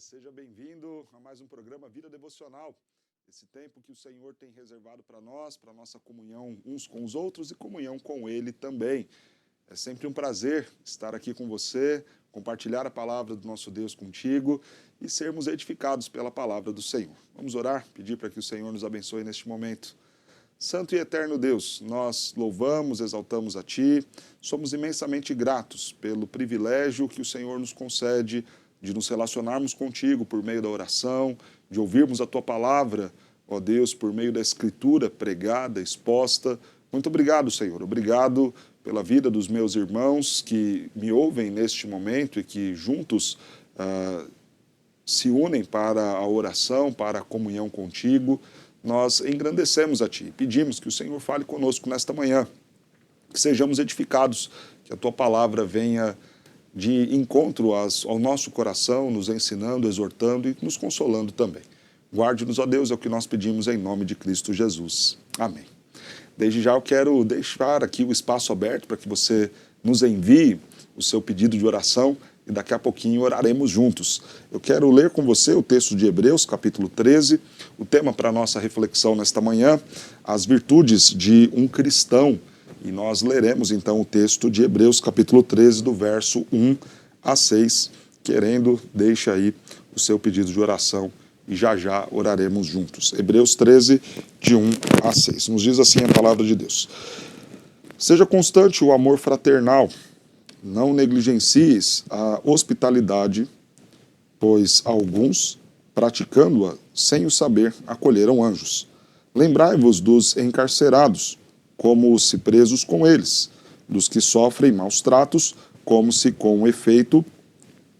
seja bem-vindo a mais um programa Vida Devocional. Esse tempo que o Senhor tem reservado para nós, para nossa comunhão uns com os outros e comunhão com Ele também. É sempre um prazer estar aqui com você, compartilhar a palavra do nosso Deus contigo e sermos edificados pela palavra do Senhor. Vamos orar, pedir para que o Senhor nos abençoe neste momento. Santo e eterno Deus, nós louvamos, exaltamos a Ti, somos imensamente gratos pelo privilégio que o Senhor nos concede de nos relacionarmos contigo por meio da oração, de ouvirmos a Tua palavra, ó Deus, por meio da Escritura pregada, exposta. Muito obrigado, Senhor. Obrigado pela vida dos meus irmãos que me ouvem neste momento e que juntos se unem para a oração, para a comunhão contigo. Nós engrandecemos a Ti, pedimos que o Senhor fale conosco nesta manhã, que sejamos edificados, que a Tua palavra venha de encontro ao nosso coração, nos ensinando, exortando e nos consolando também. Guarde-nos, ó Deus, é o que nós pedimos em nome de Cristo Jesus. Amém. Desde já eu quero deixar aqui o espaço aberto para que você nos envie o seu pedido de oração e daqui a pouquinho oraremos juntos. Eu quero ler com você o texto de Hebreus, capítulo 13, o tema para a nossa reflexão nesta manhã, as virtudes de um cristão. E nós leremos então o texto de Hebreus, capítulo 13, do verso 1 a 6. Querendo, deixa aí o seu pedido de oração e já já oraremos juntos. Hebreus 13, de 1 a 6. Nos diz assim a palavra de Deus. Seja constante o amor fraternal, não negligencies a hospitalidade, pois alguns, praticando-a sem o saber, acolheram anjos. Lembrai-vos dos encarcerados, como se presos com eles, dos que sofrem maus tratos, como se com efeito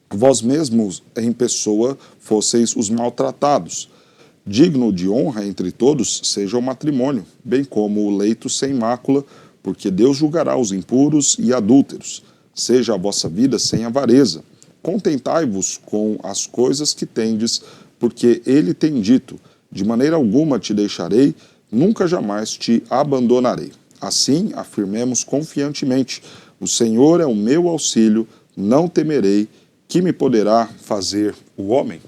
vós mesmos em pessoa fosseis os maltratados. Digno de honra entre todos seja o matrimônio, bem como o leito sem mácula, porque Deus julgará os impuros e adúlteros. Seja a vossa vida sem avareza. Contentai-vos com as coisas que tendes, porque ele tem dito, de maneira alguma te deixarei, nunca jamais te abandonarei. Assim, afirmemos confiantemente, o Senhor é o meu auxílio, não temerei, que me poderá fazer o homem?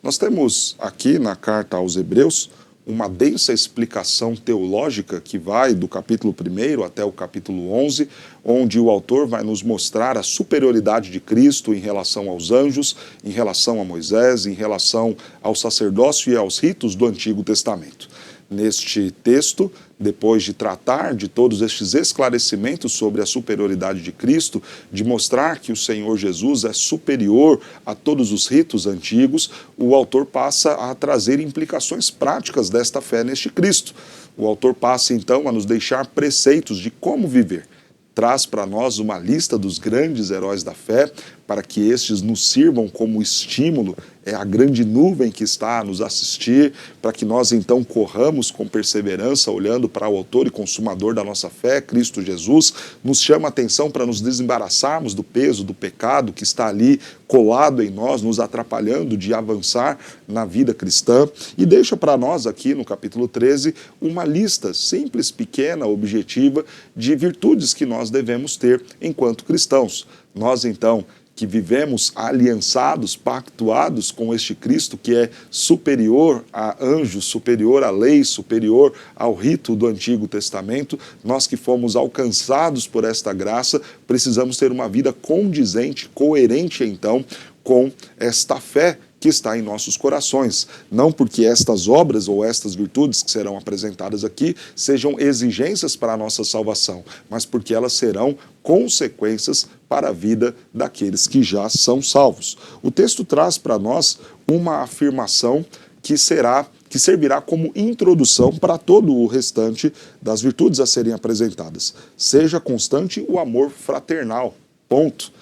Nós temos aqui na carta aos Hebreus uma densa explicação teológica que vai do capítulo 1 até o capítulo 11, onde o autor vai nos mostrar a superioridade de Cristo em relação aos anjos, em relação a Moisés, em relação ao sacerdócio e aos ritos do Antigo Testamento. Neste texto, depois de tratar de todos estes esclarecimentos sobre a superioridade de Cristo, de mostrar que o Senhor Jesus é superior a todos os ritos antigos, o autor passa a trazer implicações práticas desta fé neste Cristo. O autor passa então a nos deixar preceitos de como viver. Traz para nós uma lista dos grandes heróis da fé, para que estes nos sirvam como estímulo, é a grande nuvem que está a nos assistir, para que nós então corramos com perseverança, olhando para o autor e consumador da nossa fé, Cristo Jesus, nos chama a atenção para nos desembaraçarmos do peso, do pecado que está ali colado em nós, nos atrapalhando de avançar na vida cristã, e deixa para nós aqui no capítulo 13 uma lista simples, pequena, objetiva, de virtudes que nós devemos ter enquanto cristãos. Nós então, que vivemos aliançados, pactuados com este Cristo que é superior a anjos, superior à lei, superior ao rito do Antigo Testamento, nós que fomos alcançados por esta graça, precisamos ter uma vida condizente, coerente então, com esta fé que está em nossos corações. Não porque estas obras ou estas virtudes que serão apresentadas aqui sejam exigências para a nossa salvação, mas porque elas serão consequências para a vida daqueles que já são salvos. O texto traz para nós uma afirmação que servirá como introdução para todo o restante das virtudes a serem apresentadas. Seja constante o amor fraternal. Ponto.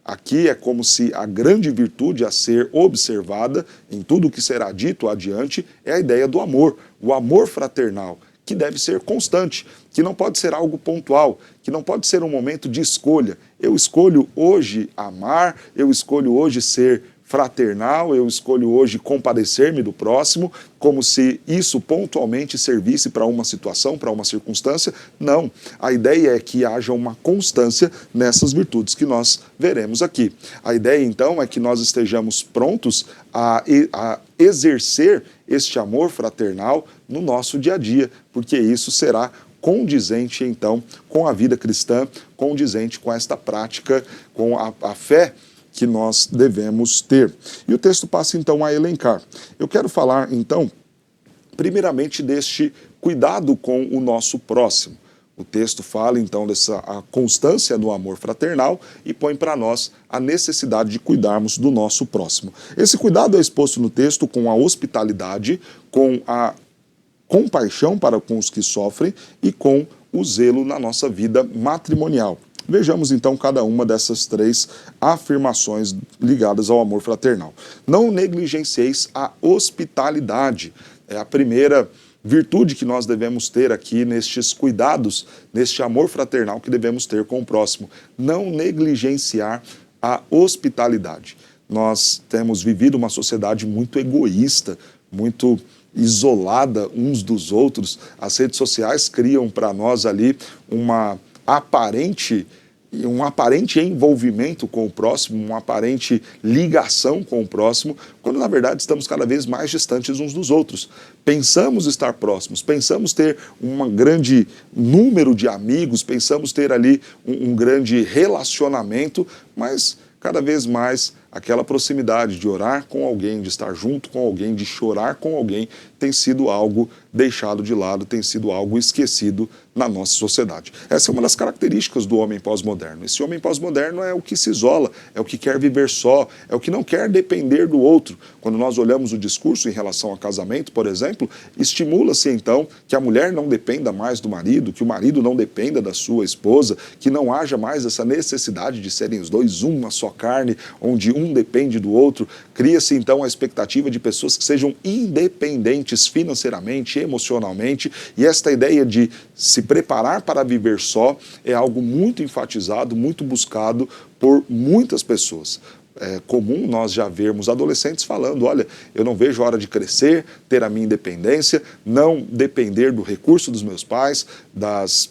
Aqui é como se a grande virtude a ser observada em tudo o que será dito adiante é a ideia do amor, o amor fraternal, que deve ser constante, que não pode ser algo pontual, que não pode ser um momento de escolha. Eu escolho hoje amar, eu escolho hoje ser fraternal, eu escolho hoje compadecer-me do próximo, como se isso pontualmente servisse para uma situação, para uma circunstância. Não, a ideia é que haja uma constância nessas virtudes que nós veremos aqui. A ideia, então, é que nós estejamos prontos a exercer este amor fraternal no nosso dia a dia, porque isso será condizente, então, com a vida cristã, condizente com esta prática, com a fé que nós devemos ter. E o texto passa, então, a elencar. Eu quero falar, então, primeiramente deste cuidado com o nosso próximo. O texto fala, então, dessa a constância no amor fraternal e põe para nós a necessidade de cuidarmos do nosso próximo. Esse cuidado é exposto no texto com a hospitalidade, com a compaixão para com os que sofrem e com o zelo na nossa vida matrimonial. Vejamos então cada uma dessas três afirmações ligadas ao amor fraternal. Não negligencieis a hospitalidade. É a primeira virtude que nós devemos ter aqui nestes cuidados, neste amor fraternal que devemos ter com o próximo. Não negligenciar a hospitalidade. Nós temos vivido uma sociedade muito egoísta, muito isolada uns dos outros. As redes sociais criam para nós ali um aparente envolvimento com o próximo, uma aparente ligação com o próximo, quando na verdade estamos cada vez mais distantes uns dos outros. Pensamos estar próximos, pensamos ter um grande número de amigos, pensamos ter ali um grande relacionamento, mas cada vez mais aquela proximidade de orar com alguém, de estar junto com alguém, de chorar com alguém, tem sido algo deixado de lado, tem sido algo esquecido na nossa sociedade. Essa é uma das características do homem pós-moderno. Esse homem pós-moderno é o que se isola, é o que quer viver só, é o que não quer depender do outro. Quando nós olhamos o discurso em relação ao casamento, por exemplo, estimula-se então que a mulher não dependa mais do marido, que o marido não dependa da sua esposa, que não haja mais essa necessidade de serem os dois uma só carne, onde um depende do outro. Cria-se então a expectativa de pessoas que sejam independentes financeiramente, emocionalmente, e esta ideia de se preparar para viver só é algo muito enfatizado, muito buscado por muitas pessoas. É comum nós já vermos adolescentes falando, olha, eu não vejo a hora de crescer, ter a minha independência, não depender do recurso dos meus pais, das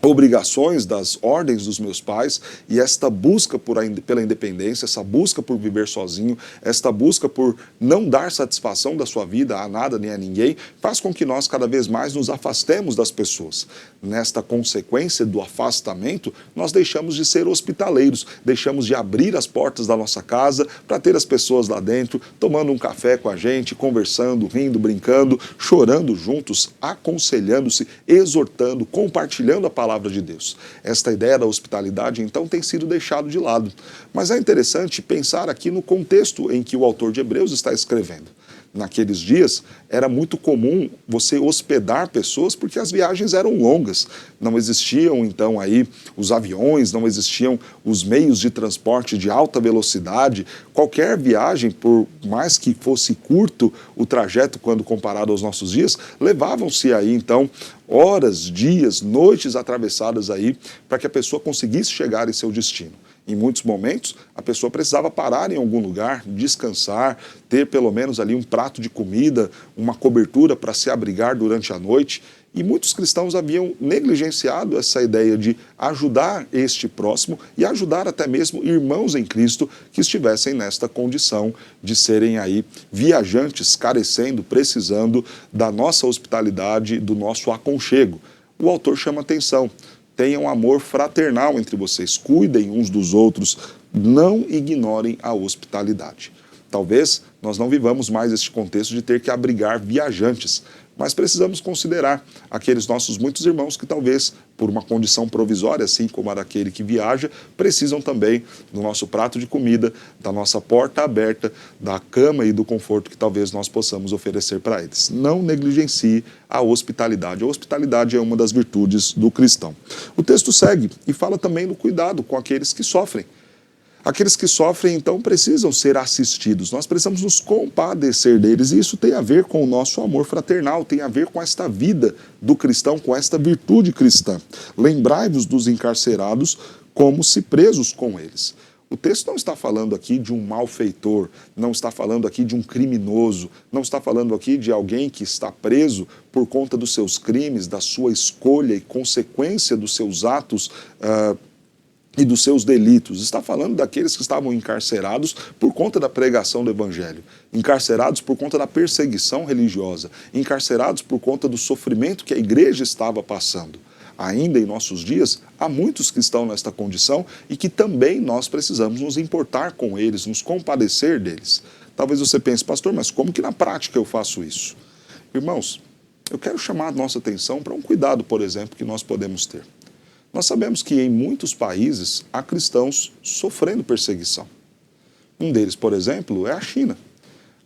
obrigações, das ordens dos meus pais, e esta busca pela independência, essa busca por viver sozinho, esta busca por não dar satisfação da sua vida a nada nem a ninguém, faz com que nós cada vez mais nos afastemos das pessoas. Nesta consequência do afastamento, nós deixamos de ser hospitaleiros, deixamos de abrir as portas da nossa casa para ter as pessoas lá dentro, tomando um café com a gente, conversando, rindo, brincando, chorando juntos, aconselhando-se, exortando, compartilhando a palavra de Deus. Esta ideia da hospitalidade, então, tem sido deixado de lado. Mas é interessante pensar aqui no contexto em que o autor de Hebreus está escrevendo. Naqueles dias, era muito comum você hospedar pessoas porque as viagens eram longas. Não existiam, então, aí os aviões, não existiam os meios de transporte de alta velocidade. Qualquer viagem, por mais que fosse curto o trajeto quando comparado aos nossos dias, levavam-se aí, então, horas, dias, noites atravessadas aí para que a pessoa conseguisse chegar em seu destino. Em muitos momentos, a pessoa precisava parar em algum lugar, descansar, ter pelo menos ali um prato de comida, uma cobertura para se abrigar durante a noite. E muitos cristãos haviam negligenciado essa ideia de ajudar este próximo e ajudar até mesmo irmãos em Cristo que estivessem nesta condição de serem aí viajantes, carecendo, precisando da nossa hospitalidade, do nosso aconchego. O autor chama atenção. Tenham amor fraternal entre vocês, cuidem uns dos outros, não ignorem a hospitalidade. Talvez nós não vivamos mais este contexto de ter que abrigar viajantes, mas precisamos considerar aqueles nossos muitos irmãos que talvez, por uma condição provisória, assim como a daquele que viaja, precisam também do nosso prato de comida, da nossa porta aberta, da cama e do conforto que talvez nós possamos oferecer para eles. Não negligencie a hospitalidade. A hospitalidade é uma das virtudes do cristão. O texto segue e fala também do cuidado com aqueles que sofrem. Aqueles que sofrem, então, precisam ser assistidos. Nós precisamos nos compadecer deles. E isso tem a ver com o nosso amor fraternal, tem a ver com esta vida do cristão, com esta virtude cristã. Lembrai-vos dos encarcerados como se presos com eles. O texto não está falando aqui de um malfeitor, não está falando aqui de um criminoso, não está falando aqui de alguém que está preso por conta dos seus crimes, da sua escolha e consequência dos seus atos e dos seus delitos. Está falando daqueles que estavam encarcerados por conta da pregação do Evangelho, encarcerados por conta da perseguição religiosa, encarcerados por conta do sofrimento que a igreja estava passando. Ainda em nossos dias, há muitos que estão nesta condição e que também nós precisamos nos importar com eles, nos compadecer deles. Talvez você pense, pastor, mas como que na prática eu faço isso? Irmãos, eu quero chamar a nossa atenção para um cuidado, por exemplo, que nós podemos ter. Nós sabemos que em muitos países há cristãos sofrendo perseguição. Um deles, por exemplo, é a China.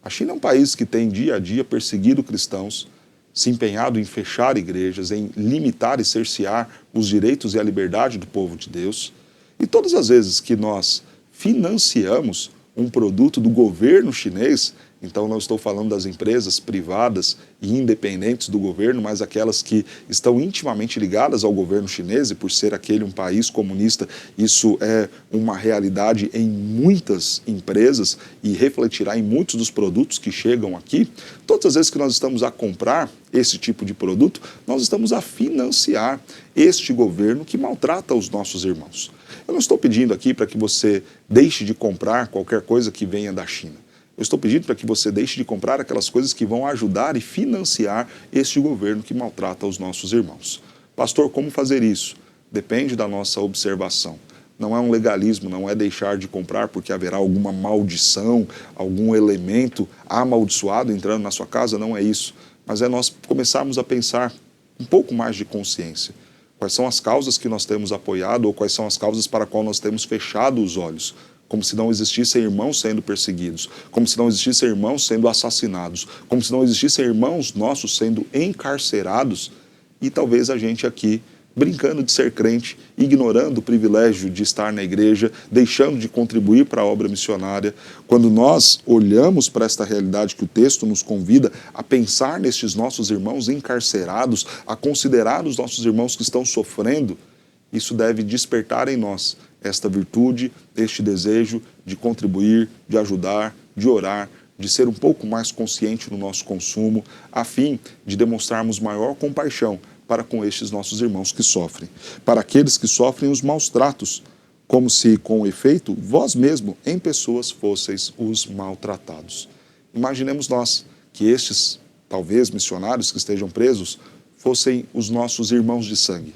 A China é um país que tem dia a dia perseguido cristãos, se empenhado em fechar igrejas, em limitar e cercear os direitos e a liberdade do povo de Deus. E todas as vezes que nós financiamos um produto do governo chinês, então não estou falando das empresas privadas e independentes do governo, mas aquelas que estão intimamente ligadas ao governo chinês, e por ser aquele um país comunista, isso é uma realidade em muitas empresas e refletirá em muitos dos produtos que chegam aqui. Todas as vezes que nós estamos a comprar esse tipo de produto, nós estamos a financiar este governo que maltrata os nossos irmãos. Eu não estou pedindo aqui para que você deixe de comprar qualquer coisa que venha da China. Eu estou pedindo para que você deixe de comprar aquelas coisas que vão ajudar e financiar este governo que maltrata os nossos irmãos. Pastor, como fazer isso? Depende da nossa observação. Não é um legalismo, não é deixar de comprar porque haverá alguma maldição, algum elemento amaldiçoado entrando na sua casa, não é isso. Mas é nós começarmos a pensar um pouco mais de consciência. Quais são as causas que nós temos apoiado ou quais são as causas para as quais nós temos fechado os olhos? Como se não existissem irmãos sendo perseguidos, como se não existissem irmãos sendo assassinados, como se não existissem irmãos nossos sendo encarcerados, e talvez a gente aqui, brincando de ser crente, ignorando o privilégio de estar na igreja, deixando de contribuir para a obra missionária. Quando nós olhamos para esta realidade que o texto nos convida a pensar nestes nossos irmãos encarcerados, a considerar os nossos irmãos que estão sofrendo, isso deve despertar em nós esta virtude, este desejo de contribuir, de ajudar, de orar, de ser um pouco mais consciente no nosso consumo, a fim de demonstrarmos maior compaixão para com estes nossos irmãos que sofrem, para aqueles que sofrem os maus tratos, como se, com efeito, vós mesmo, em pessoas, fosseis os maltratados. Imaginemos nós que estes, talvez, missionários que estejam presos, fossem os nossos irmãos de sangue.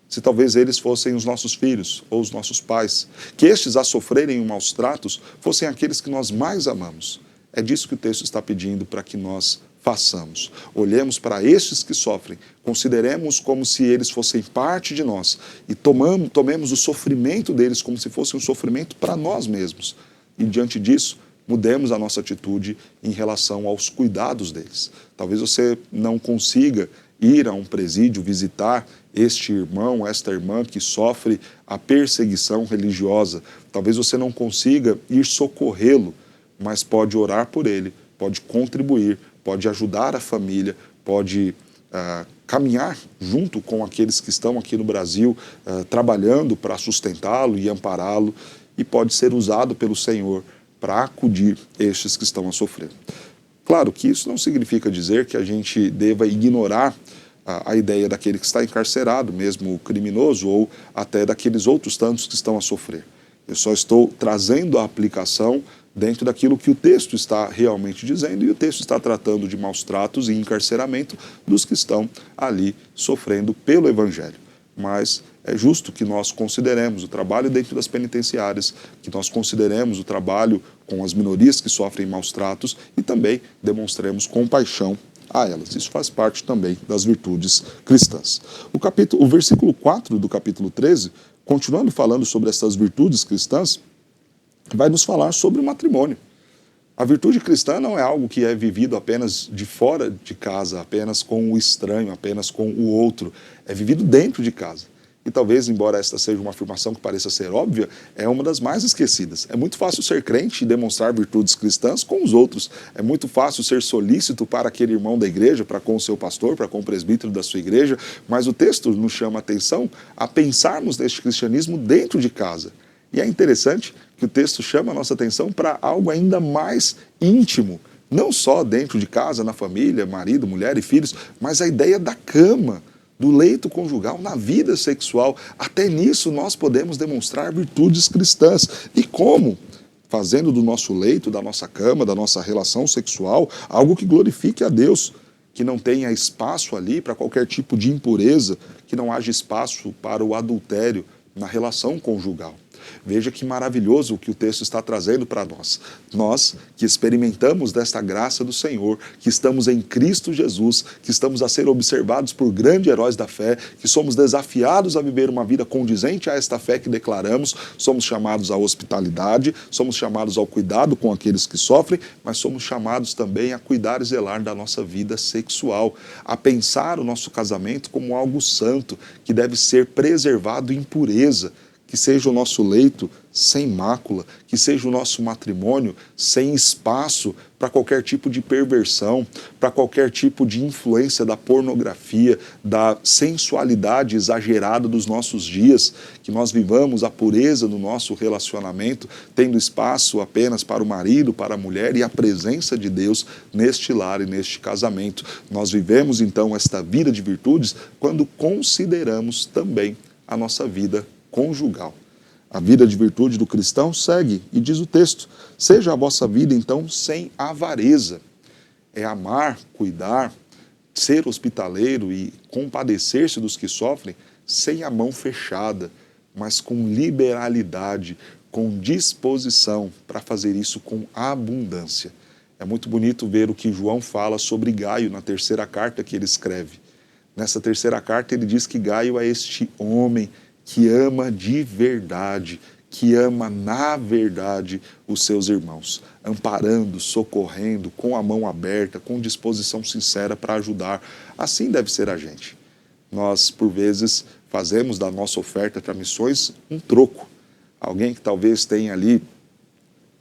Se talvez eles fossem os nossos filhos ou os nossos pais, que estes a sofrerem maus tratos fossem aqueles que nós mais amamos. É disso que o texto está pedindo para que nós façamos. Olhemos para estes que sofrem, consideremos como se eles fossem parte de nós e tomemos o sofrimento deles como se fosse um sofrimento para nós mesmos. E diante disso, mudemos a nossa atitude em relação aos cuidados deles. Talvez você não consiga ir a um presídio, visitar este irmão, esta irmã que sofre a perseguição religiosa. Talvez você não consiga ir socorrê-lo, mas pode orar por ele, pode contribuir, pode ajudar a família, pode caminhar junto com aqueles que estão aqui no Brasil, trabalhando para sustentá-lo e ampará-lo, e pode ser usado pelo Senhor para acudir estes que estão a sofrer. Claro que isso não significa dizer que a gente deva ignorar a ideia daquele que está encarcerado, mesmo o criminoso, ou até daqueles outros tantos que estão a sofrer. Eu só estou trazendo a aplicação dentro daquilo que o texto está realmente dizendo, e o texto está tratando de maus tratos e encarceramento dos que estão ali sofrendo pelo Evangelho. Mas é justo que nós consideremos o trabalho dentro das penitenciárias, que nós consideremos o trabalho com as minorias que sofrem maus tratos e também demonstremos compaixão a elas. Isso faz parte também das virtudes cristãs. O versículo 4 do capítulo 13, continuando falando sobre essas virtudes cristãs, vai nos falar sobre o matrimônio. A virtude cristã não é algo que é vivido apenas de fora de casa, apenas com o estranho, apenas com o outro. É vivido dentro de casa. E talvez, embora esta seja uma afirmação que pareça ser óbvia, é uma das mais esquecidas. É muito fácil ser crente e demonstrar virtudes cristãs com os outros. É muito fácil ser solícito para aquele irmão da igreja, para com o seu pastor, para com o presbítero da sua igreja, mas o texto nos chama a atenção a pensarmos neste cristianismo dentro de casa. E é interessante que o texto chama a nossa atenção para algo ainda mais íntimo, não só dentro de casa, na família, marido, mulher e filhos, mas a ideia da cama, do leito conjugal, na vida sexual. Até nisso nós podemos demonstrar virtudes cristãs. E como? Fazendo do nosso leito, da nossa cama, da nossa relação sexual, algo que glorifique a Deus, que não tenha espaço ali para qualquer tipo de impureza, que não haja espaço para o adultério na relação conjugal. Veja que maravilhoso o que o texto está trazendo para nós. Nós que experimentamos desta graça do Senhor, que estamos em Cristo Jesus, que estamos a ser observados por grandes heróis da fé, que somos desafiados a viver uma vida condizente a esta fé que declaramos, somos chamados à hospitalidade, somos chamados ao cuidado com aqueles que sofrem, mas somos chamados também a cuidar e zelar da nossa vida sexual, a pensar o nosso casamento como algo santo, que deve ser preservado em pureza, que seja o nosso leito sem mácula, que seja o nosso matrimônio sem espaço para qualquer tipo de perversão, para qualquer tipo de influência da pornografia, da sensualidade exagerada dos nossos dias, que nós vivamos a pureza do nosso relacionamento, tendo espaço apenas para o marido, para a mulher e a presença de Deus neste lar e neste casamento. Nós vivemos então esta vida de virtudes quando consideramos também a nossa vida conjugal. A vida de virtude do cristão segue, e diz o texto, seja a vossa vida então sem avareza. É amar, cuidar, ser hospitaleiro e compadecer-se dos que sofrem sem a mão fechada, mas com liberalidade, com disposição para fazer isso com abundância. É muito bonito ver o que João fala sobre Gaio na terceira carta que ele escreve. Nessa terceira carta ele diz que Gaio é este homem que ama de verdade, que ama na verdade os seus irmãos, amparando, socorrendo, com a mão aberta, com disposição sincera para ajudar. Assim deve ser a gente. Nós, por vezes, fazemos da nossa oferta para missões um troco. Alguém que talvez tenha ali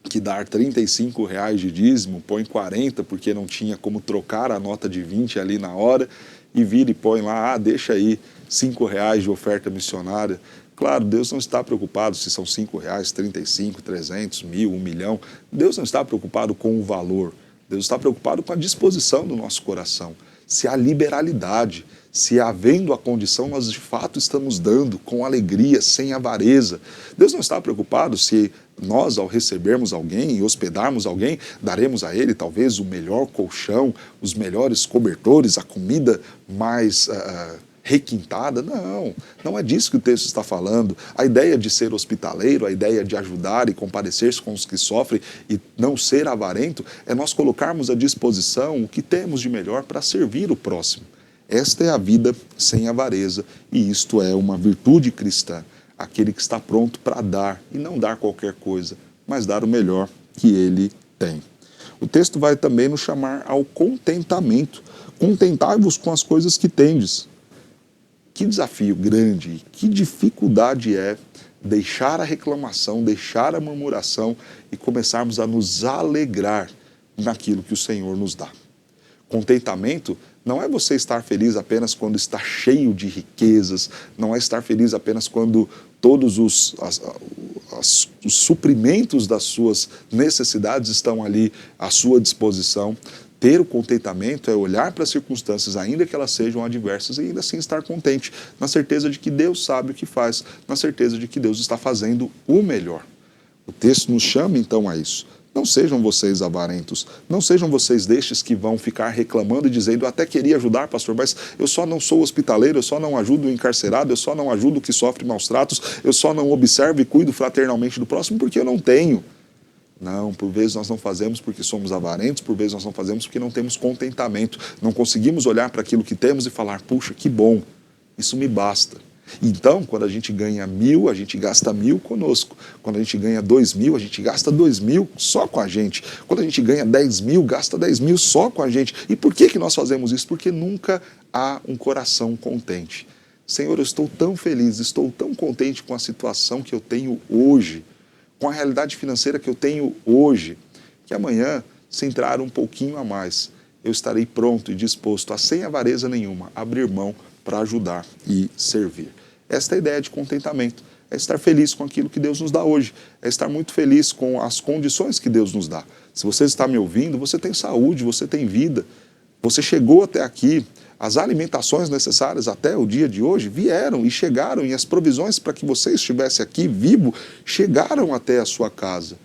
que dar R$ 35 de dízimo, põe 40 porque não tinha como trocar a nota de 20 ali na hora, e vira e põe lá, deixa aí R$ 5 de oferta missionária. Claro, Deus não está preocupado se são R$ 5, 35, 300, 1.000, 1 milhão. Deus não está preocupado com o valor. Deus está preocupado com a disposição do nosso coração. Se há liberalidade, se havendo a condição, nós de fato estamos dando com alegria, sem avareza. Deus não está preocupado se nós, ao recebermos alguém e hospedarmos alguém, daremos a ele talvez o melhor colchão, os melhores cobertores, a comida mais requintada. Não é disso que o texto está falando. A ideia de ser hospitaleiro, a ideia de ajudar e compadecer-se com os que sofrem e não ser avarento, é nós colocarmos à disposição o que temos de melhor para servir o próximo. Esta é a vida sem avareza e isto é uma virtude cristã. Aquele que está pronto para dar, e não dar qualquer coisa, mas dar o melhor que ele tem. O texto vai também nos chamar ao contentamento. Contentai-vos com as coisas que tendes. Que desafio grande, que dificuldade é deixar a reclamação, deixar a murmuração e começarmos a nos alegrar naquilo que o Senhor nos dá. Contentamento não é você estar feliz apenas quando está cheio de riquezas, não é estar feliz apenas quando todos os suprimentos das suas necessidades estão ali à sua disposição. Ter o contentamento é olhar para as circunstâncias, ainda que elas sejam adversas, e ainda assim estar contente, na certeza de que Deus sabe o que faz, na certeza de que Deus está fazendo o melhor. O texto nos chama então a isso. Não sejam vocês avarentos, não sejam vocês destes que vão ficar reclamando e dizendo, eu até queria ajudar, pastor, mas eu só não sou hospitaleiro, eu só não ajudo o encarcerado, eu só não ajudo o que sofre maus tratos, eu só não observo e cuido fraternalmente do próximo porque eu não tenho. Não, por vezes nós não fazemos porque somos avarentos, por vezes nós não fazemos porque não temos contentamento, não conseguimos olhar para aquilo que temos e falar, puxa, que bom, isso me basta. Então, quando a gente ganha 1.000, a gente gasta 1.000 conosco. Quando a gente ganha 2.000, a gente gasta 2.000 só com a gente. Quando a gente ganha 10.000, gasta 10.000 só com a gente. E por que nós fazemos isso? Porque nunca há um coração contente. Senhor, eu estou tão feliz, estou tão contente com a situação que eu tenho hoje, com a realidade financeira que eu tenho hoje, que amanhã, se entrar um pouquinho a mais, eu estarei pronto e disposto a, sem avareza nenhuma, abrir mão para ajudar e servir. Esta é a ideia de contentamento. é estar feliz com aquilo que Deus nos dá hoje, é estar muito feliz com as condições que Deus nos dá. Se você está me ouvindo, você tem saúde, você tem vida, você chegou até aqui, as alimentações necessárias até o dia de hoje vieram e chegaram, e as provisões para que você estivesse aqui vivo chegaram até a sua casa.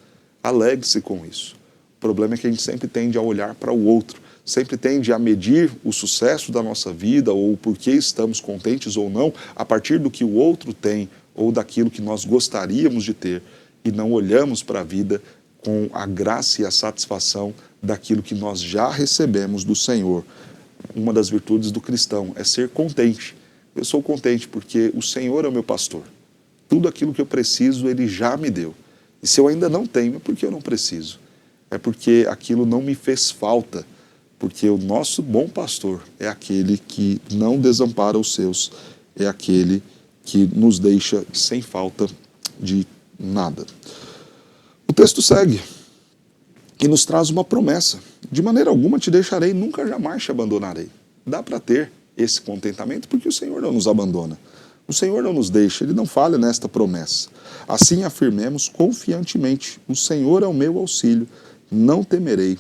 Alegre-se com isso. O problema é que a gente sempre tende a olhar para o outro, sempre tende a medir o sucesso da nossa vida ou o porquê estamos contentes ou não a partir do que o outro tem ou daquilo que nós gostaríamos de ter, e não olhamos para a vida com a graça e a satisfação daquilo que nós já recebemos do Senhor. Uma das virtudes do cristão é ser contente. Eu sou contente porque o Senhor é o meu pastor. Tudo aquilo que eu preciso, Ele já me deu. E se eu ainda não tenho, é porque eu não preciso. É porque aquilo não me fez falta. Porque o nosso bom pastor é aquele que não desampara os seus, é aquele que nos deixa sem falta de nada. O texto segue e nos traz uma promessa. De maneira alguma te deixarei, nunca jamais te abandonarei. Dá para ter esse contentamento porque o Senhor não nos abandona. O Senhor não nos deixa, Ele não falha nesta promessa. Assim afirmemos confiantemente, o Senhor é o meu auxílio, não temerei.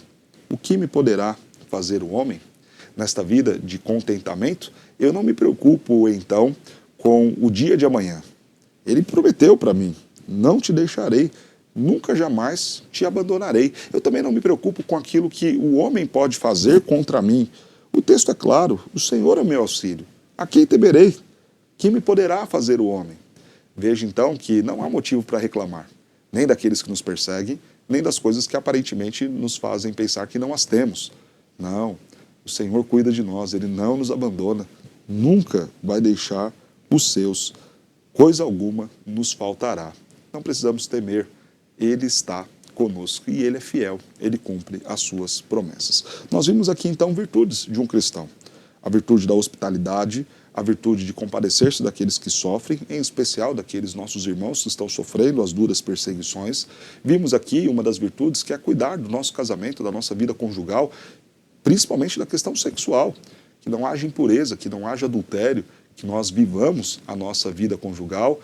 O que me poderá fazer o homem? Nesta vida de contentamento, eu não me preocupo então com o dia de amanhã. Ele prometeu para mim, não te deixarei, nunca jamais te abandonarei. Eu também não me preocupo com aquilo que o homem pode fazer contra mim. O texto é claro, o Senhor é meu auxílio. A quem temerei? Quem me poderá fazer o homem? Veja então que não há motivo para reclamar, nem daqueles que nos perseguem, nem das coisas que aparentemente nos fazem pensar que não as temos. Não, o Senhor cuida de nós, Ele não nos abandona, nunca vai deixar os seus, coisa alguma nos faltará. Não precisamos temer, Ele está conosco e Ele é fiel, Ele cumpre as suas promessas. Nós vimos aqui então virtudes de um cristão, a virtude da hospitalidade, a virtude de compadecer-se daqueles que sofrem, em especial daqueles nossos irmãos que estão sofrendo as duras perseguições. Vimos aqui uma das virtudes que é cuidar do nosso casamento, da nossa vida conjugal, principalmente da questão sexual, que não haja impureza, que não haja adultério, que nós vivamos a nossa vida conjugal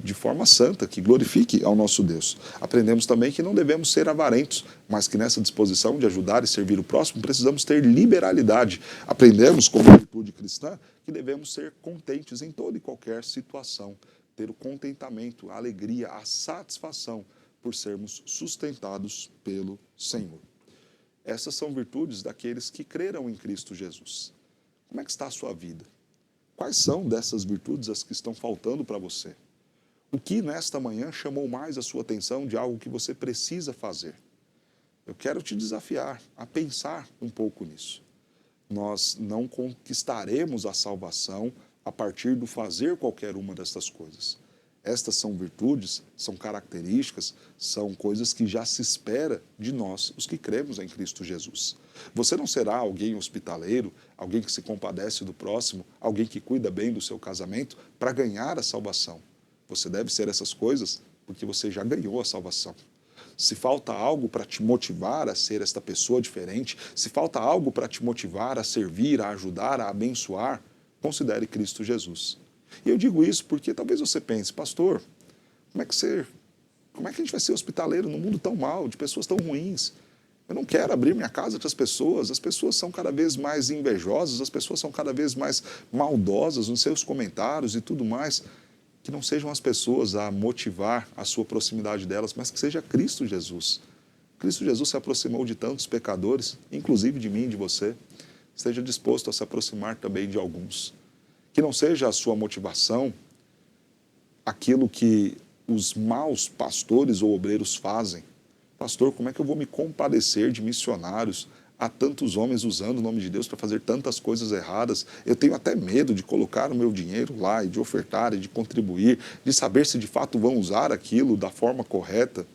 de forma santa, que glorifique ao nosso Deus. Aprendemos também que não devemos ser avarentos, mas que nessa disposição de ajudar e servir o próximo, precisamos ter liberalidade. Aprendemos, como virtude cristã, que devemos ser contentes em toda e qualquer situação, ter o contentamento, a alegria, a satisfação por sermos sustentados pelo Senhor. Essas são virtudes daqueles que creram em Cristo Jesus. Como é que está a sua vida? Quais são dessas virtudes as que estão faltando para você? O que nesta manhã chamou mais a sua atenção de algo que você precisa fazer? Eu quero te desafiar a pensar um pouco nisso. Nós não conquistaremos a salvação a partir do fazer qualquer uma destas coisas. Estas são virtudes, são características, são coisas que já se espera de nós, os que cremos em Cristo Jesus. Você não será alguém hospitaleiro, alguém que se compadece do próximo, alguém que cuida bem do seu casamento para ganhar a salvação. Você deve ser essas coisas porque você já ganhou a salvação. Se falta algo para te motivar a ser esta pessoa diferente, se falta algo para te motivar a servir, a ajudar, a abençoar, considere Cristo Jesus. E eu digo isso porque talvez você pense, pastor, como é que a gente vai ser hospitaleiro num mundo tão mal, de pessoas tão ruins? Eu não quero abrir minha casa para as pessoas são cada vez mais invejosas, as pessoas são cada vez mais maldosas nos seus comentários e tudo mais. Que não sejam as pessoas a motivar a sua proximidade delas, mas que seja Cristo Jesus. Cristo Jesus se aproximou de tantos pecadores, inclusive de mim e de você. Esteja disposto a se aproximar também de alguns. Que não seja a sua motivação aquilo que os maus pastores ou obreiros fazem. Pastor, como é que eu vou me compadecer de missionários? Há tantos homens usando o nome de Deus para fazer tantas coisas erradas. Eu tenho até medo de colocar o meu dinheiro lá e de ofertar e de contribuir, de saber se de fato vão usar aquilo da forma correta.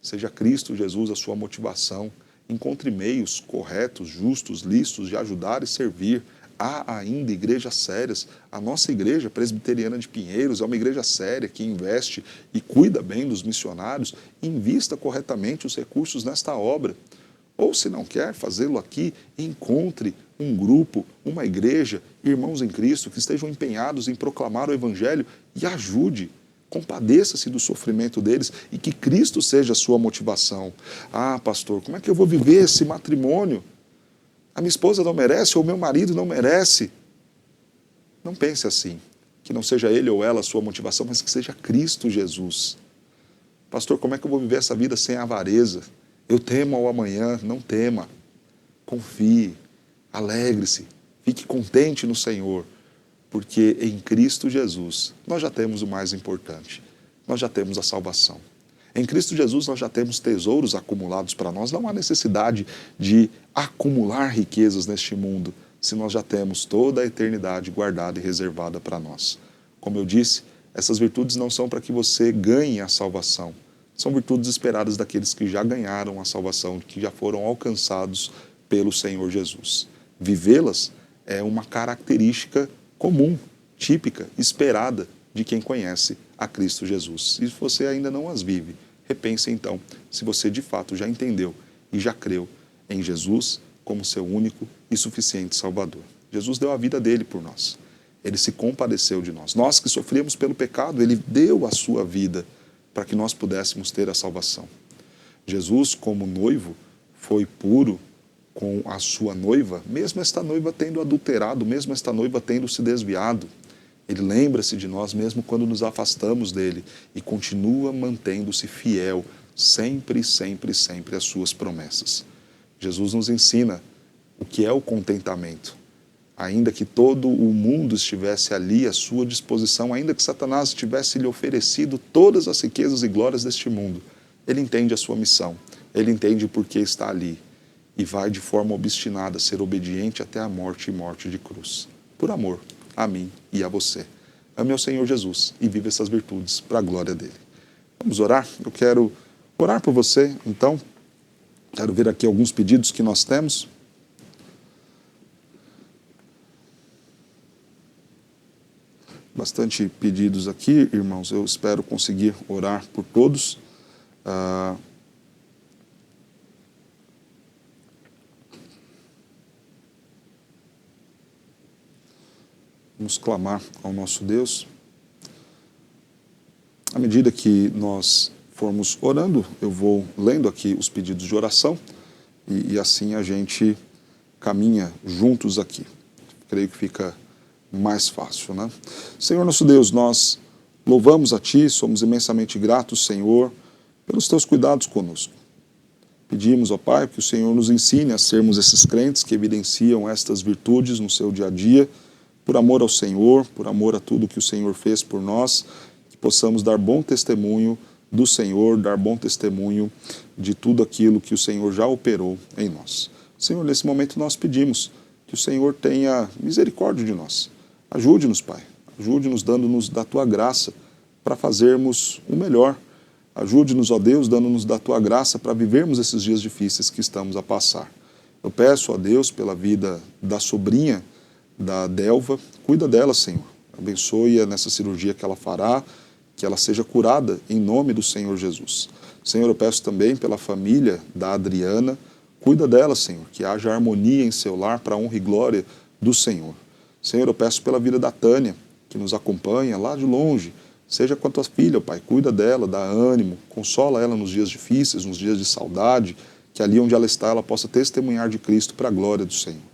Seja Cristo Jesus a sua motivação. Encontre meios corretos, justos, lícitos de ajudar e servir. Há ainda igrejas sérias. A nossa igreja presbiteriana de Pinheiros é uma igreja séria que investe e cuida bem dos missionários. Invista corretamente os recursos nesta obra. Ou, se não quer fazê-lo aqui, encontre um grupo, uma igreja, irmãos em Cristo que estejam empenhados em proclamar o Evangelho e ajude. Compadeça-se do sofrimento deles e que Cristo seja a sua motivação. Ah, pastor, como é que eu vou viver esse matrimônio? A minha esposa não merece ou o meu marido não merece? Não pense assim, que não seja ele ou ela a sua motivação, mas que seja Cristo Jesus. Pastor, como é que eu vou viver essa vida sem avareza? Eu temo ao amanhã. Não tema. Confie, alegre-se, fique contente no Senhor, porque em Cristo Jesus nós já temos o mais importante, nós já temos a salvação. Em Cristo Jesus nós já temos tesouros acumulados para nós, não há necessidade de acumular riquezas neste mundo, se nós já temos toda a eternidade guardada e reservada para nós. Como eu disse, essas virtudes não são para que você ganhe a salvação, são virtudes esperadas daqueles que já ganharam a salvação, que já foram alcançados pelo Senhor Jesus. Vivê-las é uma característica comum, típica, esperada de quem conhece a Cristo Jesus. Se você ainda não as vive, repense então se você de fato já entendeu e já creu em Jesus como seu único e suficiente Salvador. Jesus deu a vida dele por nós. Ele se compadeceu de nós. Nós que sofríamos pelo pecado, ele deu a sua vida para que nós pudéssemos ter a salvação. Jesus, como noivo, foi puro com a sua noiva, mesmo esta noiva tendo adulterado, mesmo esta noiva tendo se desviado. Ele lembra-se de nós mesmo quando nos afastamos dele e continua mantendo-se fiel sempre, sempre, sempre às suas promessas. Jesus nos ensina o que é o contentamento. Ainda que todo o mundo estivesse ali à sua disposição, ainda que Satanás tivesse lhe oferecido todas as riquezas e glórias deste mundo, ele entende a sua missão, ele entende por que está ali e vai de forma obstinada ser obediente até a morte e morte de cruz. Por amor a mim e a você. Ame ao Senhor Jesus e viva essas virtudes para a glória dele. Vamos orar? Eu quero orar por você, então. Quero ver aqui alguns pedidos que nós temos. Bastante pedidos aqui, irmãos. Eu espero conseguir orar por todos. Vamos clamar ao nosso Deus. À medida que nós formos orando, eu vou lendo aqui os pedidos de oração e assim a gente caminha juntos aqui. Creio que fica mais fácil, né? Senhor nosso Deus, nós louvamos a Ti, somos imensamente gratos, Senhor, pelos Teus cuidados conosco. Pedimos, ó Pai, que o Senhor nos ensine a sermos esses crentes que evidenciam estas virtudes no seu dia a dia, por amor ao Senhor, por amor a tudo que o Senhor fez por nós, que possamos dar bom testemunho do Senhor, dar bom testemunho de tudo aquilo que o Senhor já operou em nós. Senhor, nesse momento nós pedimos que o Senhor tenha misericórdia de nós. Ajude-nos, Pai. Ajude-nos dando-nos da Tua graça para fazermos o melhor. Ajude-nos, ó Deus, dando-nos da Tua graça para vivermos esses dias difíceis que estamos a passar. Eu peço a Deus pela vida da sobrinha da Delva. Cuida dela, Senhor. Abençoe-a nessa cirurgia que ela fará, que ela seja curada em nome do Senhor Jesus. Senhor, eu peço também pela família da Adriana. Cuida dela, Senhor, que haja harmonia em seu lar para a honra e glória do Senhor. Senhor, eu peço pela vida da Tânia, que nos acompanha lá de longe. Seja com a tua filha, Pai, cuida dela, dá ânimo, consola ela nos dias difíceis, nos dias de saudade, que ali onde ela está, ela possa testemunhar de Cristo para a glória do Senhor.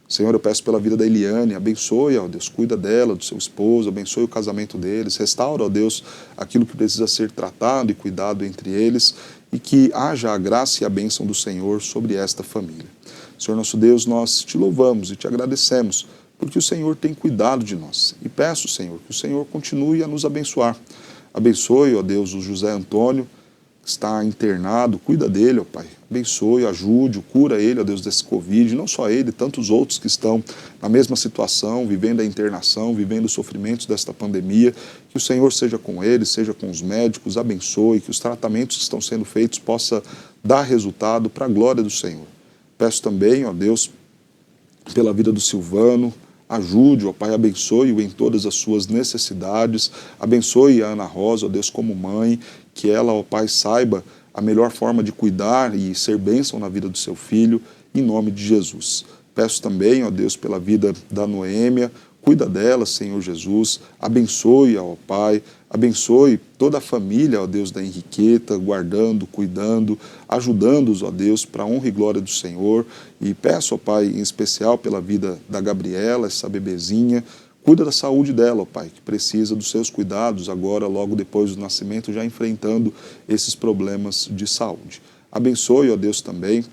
Senhor, eu peço pela vida da Eliane, abençoe, ó Deus, cuida dela, do seu esposo, abençoe o casamento deles, restaura, ó Deus, aquilo que precisa ser tratado e cuidado entre eles, e que haja a graça e a bênção do Senhor sobre esta família. Senhor nosso Deus, nós te louvamos e te agradecemos, porque o Senhor tem cuidado de nós. E peço, Senhor, que o Senhor continue a nos abençoar. Abençoe, ó Deus, o José Antônio, que está internado, cuida dele, ó Pai. Abençoe, ajude, cura ele, ó Deus, desse Covid, não só ele, tantos outros que estão na mesma situação, vivendo a internação, vivendo os sofrimentos desta pandemia. Que o Senhor seja com eles, seja com os médicos, abençoe, que os tratamentos que estão sendo feitos possa dar resultado para a glória do Senhor. Peço também, ó Deus, pela vida do Silvano, ajude, ó Pai, abençoe-o em todas as suas necessidades, abençoe a Ana Rosa, ó Deus, como mãe, que ela, ó Pai, saiba a melhor forma de cuidar e ser bênção na vida do seu filho, em nome de Jesus. Peço também, ó Deus, pela vida da Noêmia, Cuida dela, Senhor Jesus, abençoe, ó Pai, abençoe toda a família, ó Deus, da Henriqueta, guardando, cuidando, ajudando-os, ó Deus, para a honra e glória do Senhor. E peço, ó Pai, em especial pela vida da Gabriela, essa bebezinha, cuida da saúde dela, ó Pai, que precisa dos seus cuidados agora, logo depois do nascimento, já enfrentando esses problemas de saúde. Abençoe, ó Deus, também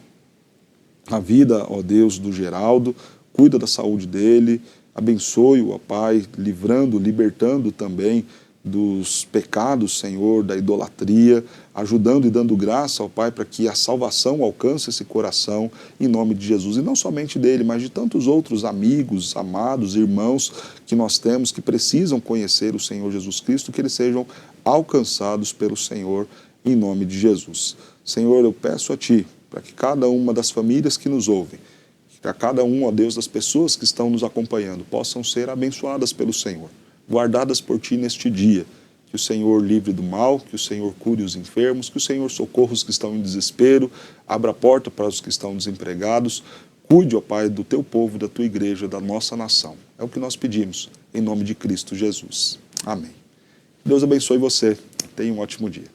a vida, ó Deus, do Geraldo, cuida da saúde dele, abençoe-o, ó Pai, livrando, libertando também dos pecados, Senhor, da idolatria, ajudando e dando graça ao Pai para que a salvação alcance esse coração em nome de Jesus. E não somente dele, mas de tantos outros amigos, amados, irmãos que nós temos que precisam conhecer o Senhor Jesus Cristo, que eles sejam alcançados pelo Senhor em nome de Jesus. Senhor, eu peço a Ti para que cada uma das famílias que nos ouvem, que cada um, ó Deus, das pessoas que estão nos acompanhando, possam ser abençoadas pelo Senhor, guardadas por Ti neste dia. Que o Senhor livre do mal, que o Senhor cure os enfermos, que o Senhor socorra os que estão em desespero, abra a porta para os que estão desempregados. Cuide, ó Pai, do Teu povo, da Tua igreja, da nossa nação. É o que nós pedimos, em nome de Cristo Jesus. Amém. Deus abençoe você. Tenha um ótimo dia.